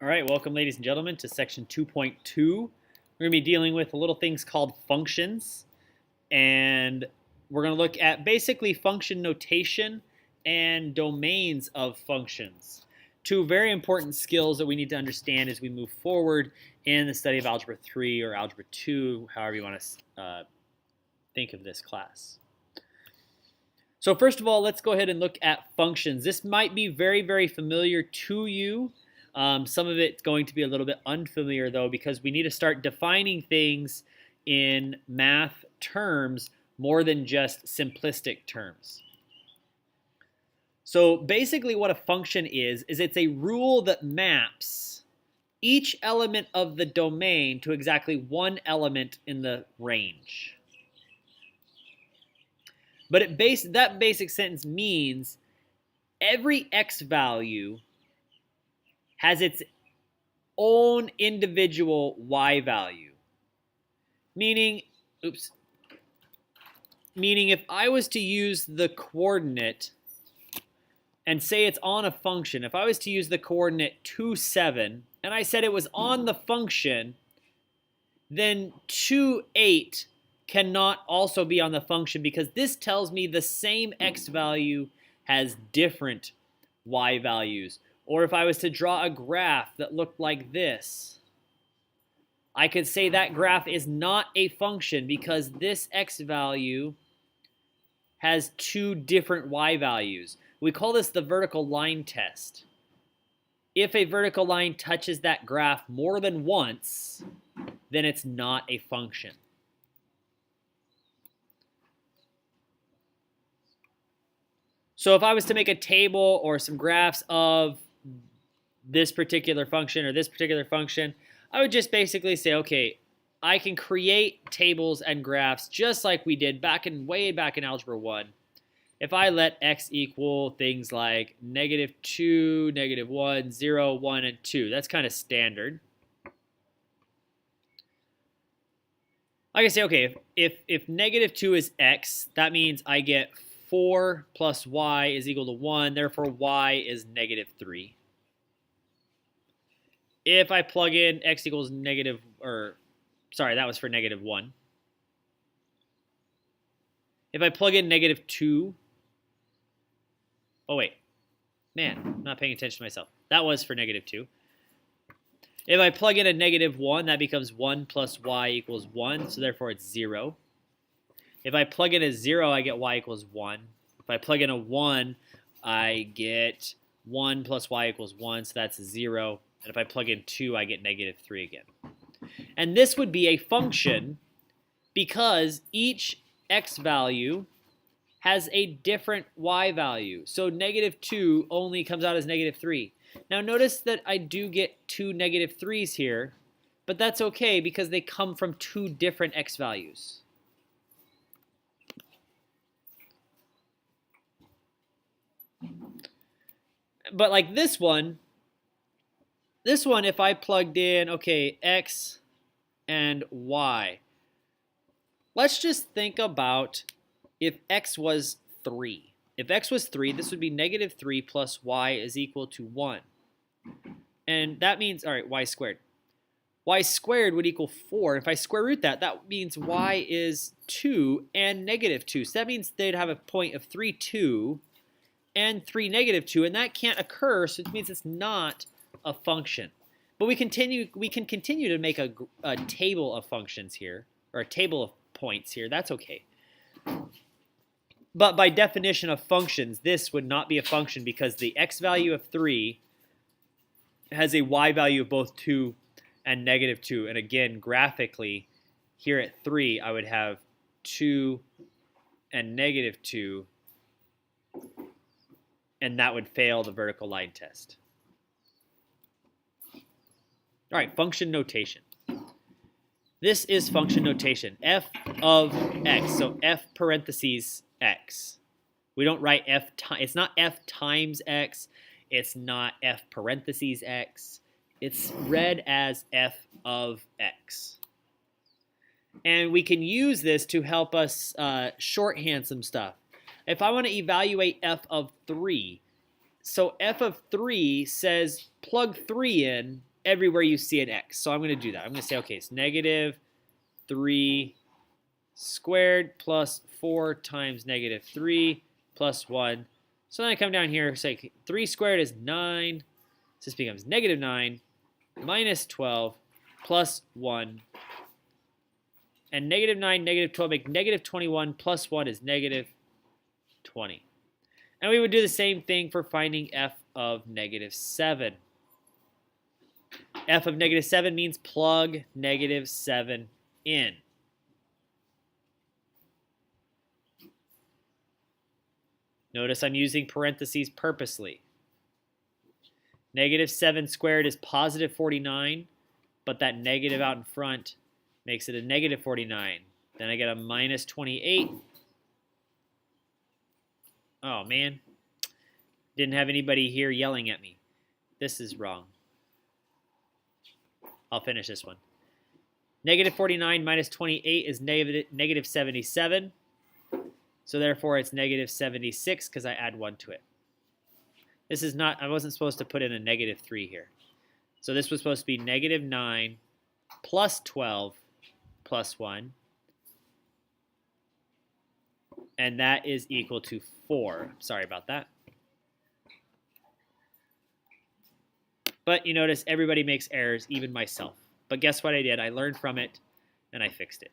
All right, welcome ladies and gentlemen to section 2.2. We're going to be dealing with little things called functions, and we're going to look at basically function notation and domains of functions. Two very important skills that we need to understand as we move forward in the study of Algebra 3 or Algebra 2, however you want to think of this class. So first of all, let's go ahead and look at functions. This might be very, very familiar to you. Some of it's going to be a little bit unfamiliar though, because we need to start defining things in math terms more than just simplistic terms. So basically what a function is it's a rule that maps each element of the domain to exactly one element in the range. But that basic sentence means every x value has its own individual y value. Meaning if I was to use the coordinate and say it's on a function, if I was to use the coordinate 2, 7, and I said it was on the function, then 2, 8 cannot also be on the function because this tells me the same x value has different y values. Or if I was to draw a graph that looked like this, I could say that graph is not a function because this x value has two different y values. We call this the vertical line test. If a vertical line touches that graph more than once, then it's not a function. So if I was to make a table or some graphs of this particular function or this particular function, I would just basically say, okay, I can create tables and graphs just like we did way back in Algebra 1. If I let x equal things like -2, -1, 0, 1, and 2, that's kind of standard. I can say, okay, if -2 is x, that means I get 4 plus y is equal to 1, therefore y is -3. If I plug in x equals that was for -1. If I plug in -2, oh wait, man, I'm not paying attention to myself. That was for -2. If I plug in a -1, that becomes 1 plus y equals 1, so therefore it's 0. If I plug in a 0, I get y equals 1. If I plug in a 1, I get 1 plus y equals 1, so that's 0. And if I plug in 2, I get -3 again. And this would be a function because each x value has a different y value. So -2 only comes out as -3. Now notice that I do get two -3s here, but that's okay because they come from two different x values. But like this one, if I plugged in, okay, x and y, let's just think about if x was 3. If x was 3, this would be -3 plus y is equal to 1. And that means, all right, y squared. Y squared would equal 4. If I square root that, that means y is 2 and -2. So that means they'd have a point of 3, 2 and 3, -2, and that can't occur, so it means it's not a function. But we can continue to make a table of functions here, or a table of points here. That's okay. But by definition of functions, this would not be a function because the x value of 3 has a y value of both 2 and -2. And again, graphically, here at 3, I would have 2 and -2, and that would fail the vertical line test. All right, function notation. This is function notation, f of x, so f parentheses x. We don't write it's not f times x, it's not f parentheses x. It's read as f of x. And we can use this to help us shorthand some stuff. If I want to evaluate f of 3, so f of 3 says plug 3 in everywhere you see an x. So I'm going to do that. I'm going to say, okay, it's negative 3 squared plus 4 times negative 3 plus 1. So then I come down here and say 3 squared is 9. So this becomes negative 9 minus 12 plus 1. And negative 9, negative 12 make negative 21 plus 1 is negative 20. And we would do the same thing for finding f of negative 7. F of negative 7 means plug negative 7 in. Notice I'm using parentheses purposely. Negative 7 squared is positive 49, but that negative out in front makes it a negative 49. Then I get a minus 28. Oh, man. Didn't have anybody here yelling at me. This is wrong. I'll finish this one. Negative 49 minus 28 is negative 77. So therefore, it's negative 76 because I add 1 to it. This is not, I wasn't supposed to put in a negative 3 here. So this was supposed to be negative 9 plus 12 plus 1. And that is equal to 4. Sorry about that. But you notice everybody makes errors, even myself. But guess what I did? I learned from it, and I fixed it.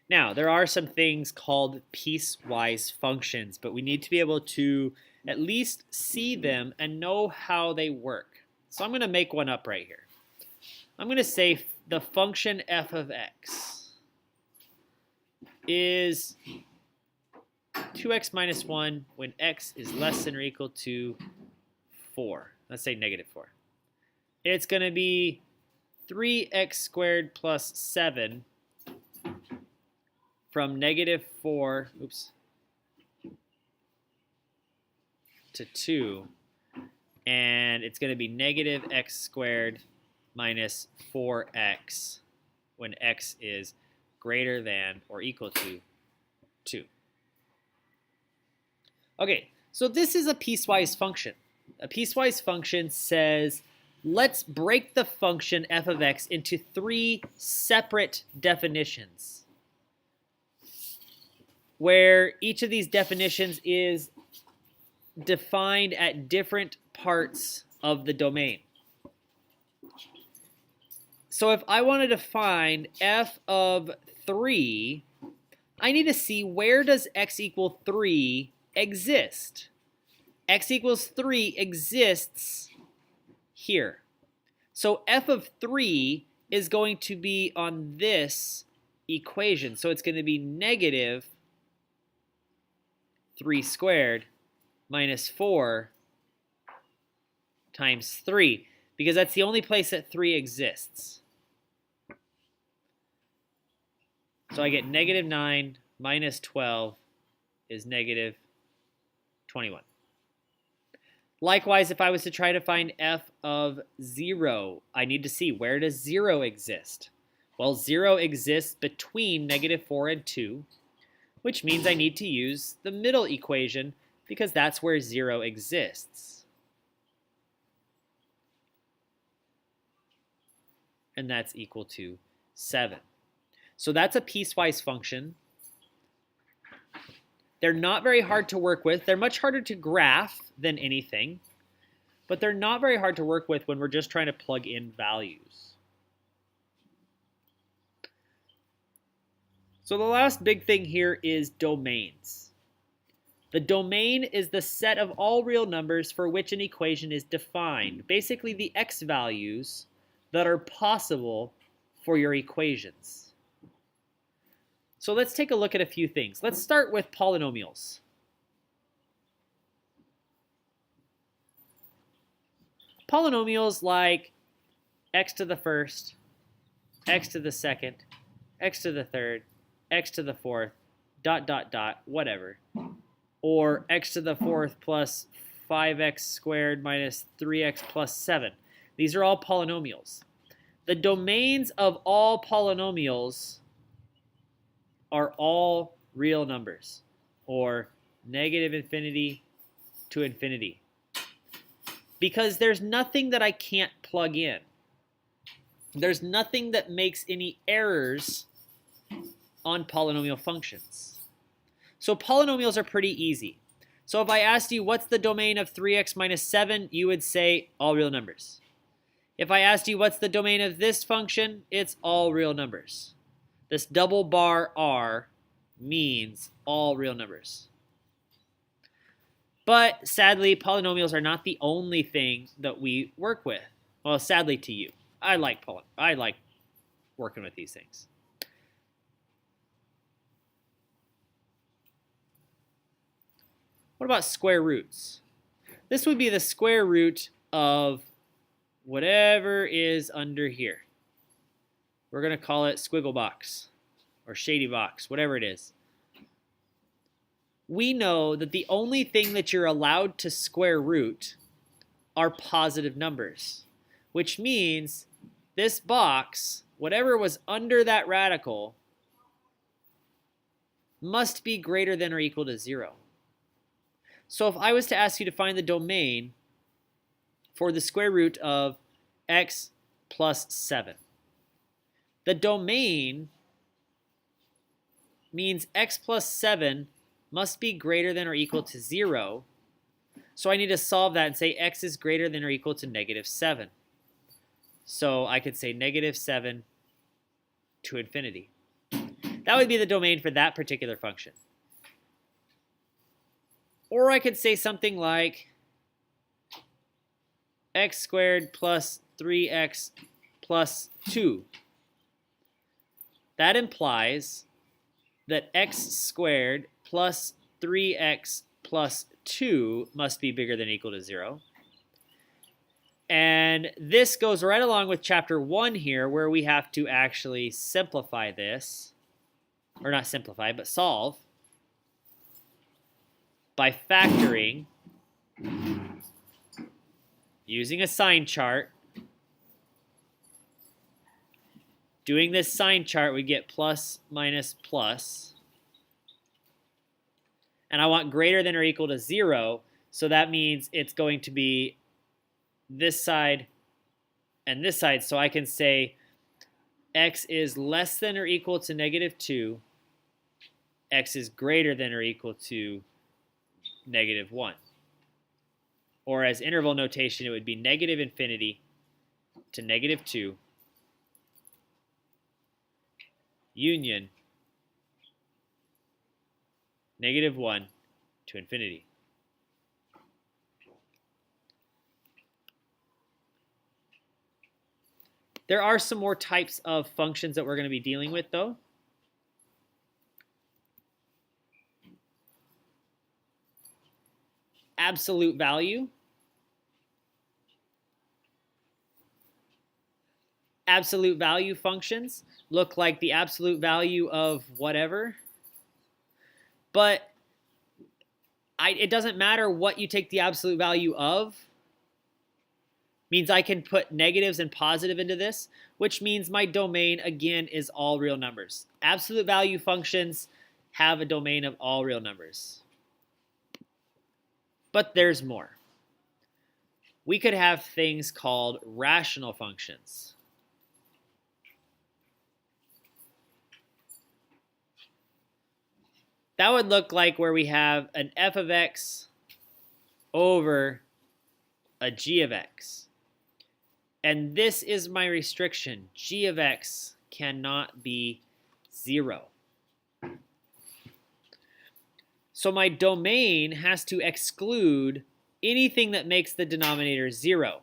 Now, there are some things called piecewise functions, but we need to be able to at least see them and know how they work. So I'm going to make one up right here. I'm going to say the function f of x is 2x minus 1 when x is less than or equal to 4. Let's say negative 4. It's going to be 3x squared plus 7 from negative 4 to 2. And it's going to be negative x squared minus 4x when x is greater than or equal to 2. Okay, so this is a piecewise function. A piecewise function says, let's break the function f of x into 3 separate definitions, where each of these definitions is defined at different parts of the domain. So if I wanted to find f of 3, I need to see where does x equal 3 exist. X equals 3 exists here. So f of 3 is going to be on this equation. So it's going to be negative 3 squared minus 4 times 3, because that's the only place that 3 exists. So I get negative 9 minus 12 is negative 21. Likewise, if I was to try to find f of 0, I need to see where does 0 exist. Well, 0 exists between negative 4 and 2, which means I need to use the middle equation because that's where 0 exists. And that's equal to 7. So that's a piecewise function. They're not very hard to work with. They're much harder to graph than anything, but they're not very hard to work with when we're just trying to plug in values. So the last big thing here is domains. The domain is the set of all real numbers for which an equation is defined. Basically, the x values that are possible for your equations. So let's take a look at a few things. Let's start with polynomials. Polynomials like x to the first, x to the second, x to the third, x to the fourth, dot, dot, dot, whatever. Or x to the fourth plus 5x squared minus 3x plus 7. These are all polynomials. The domains of all polynomials are all real numbers, or negative infinity to infinity. Because there's nothing that I can't plug in. There's nothing that makes any errors on polynomial functions. So polynomials are pretty easy. So if I asked you what's the domain of 3x minus 7, you would say all real numbers. If I asked you what's the domain of this function, it's all real numbers. This double bar r means all real numbers. But sadly, polynomials are not the only thing that we work with. Well, sadly to you. I like working with these things. What about square roots? This would be the square root of whatever is under here. We're going to call it squiggle box or shady box, whatever it is. We know that the only thing that you're allowed to square root are positive numbers, which means this box, whatever was under that radical, must be greater than or equal to 0. So if I was to ask you to find the domain for the square root of x plus 7, the domain means x plus 7 must be greater than or equal to 0. So I need to solve that and say x is greater than or equal to negative 7. So I could say negative 7 to infinity. That would be the domain for that particular function. Or I could say something like x squared plus 3x plus 2. That implies that x squared plus 3x plus 2 must be bigger than or equal to 0. And this goes right along with chapter 1 here, where we have to actually simplify this, or not simplify, but solve by factoring using a sign chart. Doing this sign chart, we get plus minus plus. And I want greater than or equal to 0, so that means it's going to be this side and this side. So I can say x is less than or equal to negative 2, x is greater than or equal to negative 1. Or as interval notation, it would be negative infinity to negative 2 union negative 1 to infinity. There are some more types of functions that we're going to be dealing with, though. Absolute value. Absolute value functions look like the absolute value of whatever. But it doesn't matter what you take the absolute value of. Means I can put negatives and positive into this, which means my domain, again, is all real numbers. Absolute value functions have a domain of all real numbers. But there's more. We could have things called rational functions. That would look like where we have an f of x over a g of x. And this is my restriction. G of x cannot be 0. So my domain has to exclude anything that makes the denominator 0.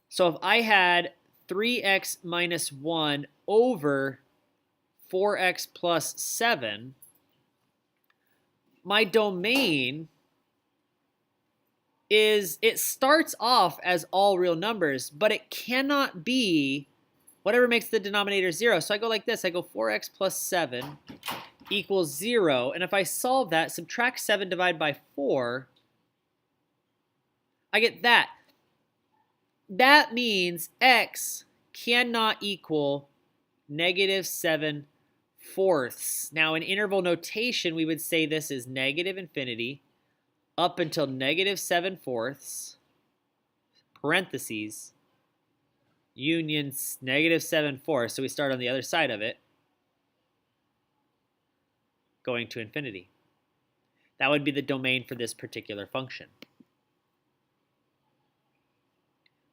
So if I had 3x minus 1 over 4x plus 7, my domain it starts off as all real numbers, but it cannot be whatever makes the denominator 0. So I go like this. I go 4x plus 7 equals 0. And if I solve that, subtract 7 divided by 4, I get that. That means x cannot equal negative 7 fourths. Now, in interval notation, we would say this is negative infinity up until negative 7 fourths, parentheses, union negative 7 fourths. So we start on the other side of it, going to infinity. That would be the domain for this particular function.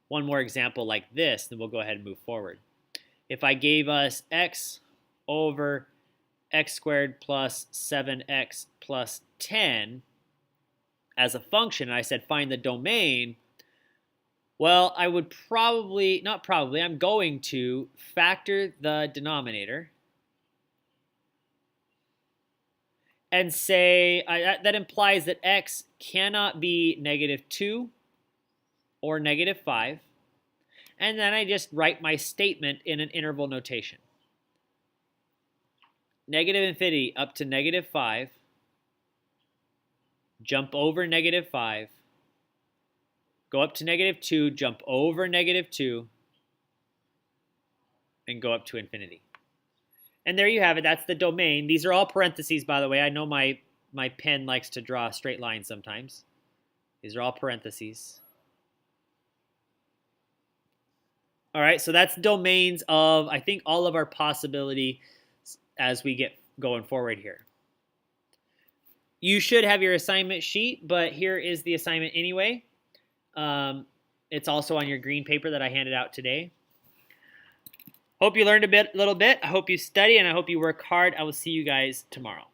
One more example like this, then we'll go ahead and move forward. If I gave us x over x squared plus 7x plus 10 as a function, and I said find the domain, well, I would probably, not probably, I'm going to factor the denominator and say, that implies that x cannot be negative 2 or negative 5. And then I just write my statement in an interval notation. Negative infinity up to negative 5. Jump over negative 5. Go up to negative 2. Jump over negative 2. And go up to infinity. And there you have it. That's the domain. These are all parentheses, by the way. I know my pen likes to draw a straight line sometimes. These are all parentheses. All right, so that's domains of, I think, all of our possibility as we get going forward here. You should have your assignment sheet, but here is the assignment anyway. It's also on your green paper that I handed out today. Hope you learned a little bit. I hope you study, and I hope you work hard. I will see you guys tomorrow.